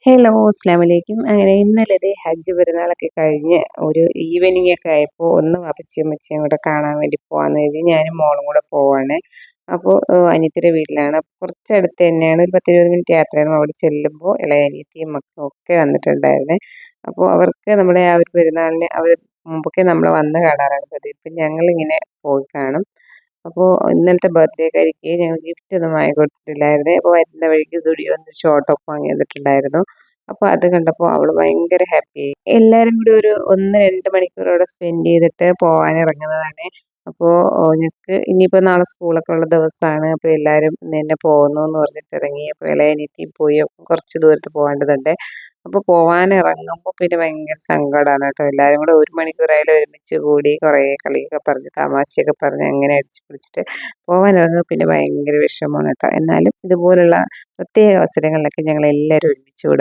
Hello, അസ്സലാമലൈക്കും. അങ്ങനെ ഇന്നലെ ദേ ഹജ്ജ് പെരുന്നാളൊക്കെ കഴിഞ്ഞ് ഒരു ഈവനിങ് ഒക്കെ ആയപ്പോൾ ഒന്ന് വാപ്പച്ചിയും ഉമ്മച്ചിയും കൂടെ കാണാൻ വേണ്ടി പോകാമെന്ന് കരുതി ഞാനും മോളും കൂടെ പോവാണ്. അപ്പോൾ അനിയത്തിയുടെ വീട്ടിലാണ്. കുറച്ചടുത്ത് തന്നെയാണ്, ഒരു 10-20 മിനിറ്റ് യാത്രയാണ്. അവിടെ ചെല്ലുമ്പോൾ ഇളയ അനിയത്തിയും മക്കളും ഒക്കെ വന്നിട്ടുണ്ടായിരുന്നേ. അപ്പോൾ അവർക്ക് നമ്മുടെ ആ ഒരു പെരുന്നാളിന് അവർ മുമ്പൊക്കെ നമ്മൾ വന്ന് കാണാറാണ് പതിവ്. ഇപ്പം ഞങ്ങളിങ്ങനെ പോയി കാണും. അപ്പോൾ ഇന്നലത്തെ ബർത്ത്ഡേക്കാരിക്ക് ഞങ്ങൾ ഗിഫ്റ്റ് ഒന്നും വാങ്ങിക്കൊടുത്തിട്ടില്ലായിരുന്നേ. അപ്പോൾ വരുന്ന വഴിക്ക് സുഡിയോന്ന് ഷോർട്ട് ടോപ്പ് വാങ്ങി തന്നിട്ടുണ്ടായിരുന്നു. അപ്പോൾ അത് കണ്ടപ്പോൾ അവൾ ഭയങ്കര ഹാപ്പിയായി. എല്ലാവരും കൂടി ഒരു 1-2 മണിക്കൂർ അവിടെ സ്പെൻഡ് ചെയ്തിട്ട് പോകാൻ ഇറങ്ങുന്നതാണ്. അപ്പോൾ ഞങ്ങൾക്ക് ഇനിയിപ്പോൾ നാളെ സ്കൂളൊക്കെ ഉള്ള ദിവസമാണ്. അപ്പോൾ എല്ലാവരും ഇന്ന് തന്നെ പോകുന്നു എന്ന് പറഞ്ഞിട്ട് ഇറങ്ങി. അപ്പോൾ ഇളയ അനിയത്തിയും പോയി. കുറച്ച് ദൂരത്ത് പോകേണ്ടതുണ്ട്. അപ്പോൾ പോവാൻ ഇറങ്ങുമ്പോൾ പിന്നെ ഭയങ്കര സങ്കടമാണ് കേട്ടോ. എല്ലാവരും കൂടെ 1 മണിക്കൂറായാലും ഒരുമിച്ച് കൂടി കുറേ കളിയൊക്കെ പറഞ്ഞ് തമാശയൊക്കെ പറഞ്ഞ് അങ്ങനെ അടിച്ച് പൊളിച്ചിട്ട് പോവാൻ ഇറങ്ങുമ്പോൾ പിന്നെ ഭയങ്കര വിഷമമാണ് കേട്ടോ. എന്നാലും ഇതുപോലുള്ള പ്രത്യേക അവസരങ്ങളിലൊക്കെ ഞങ്ങൾ എല്ലാവരും ഒരുമിച്ച് കൂടും.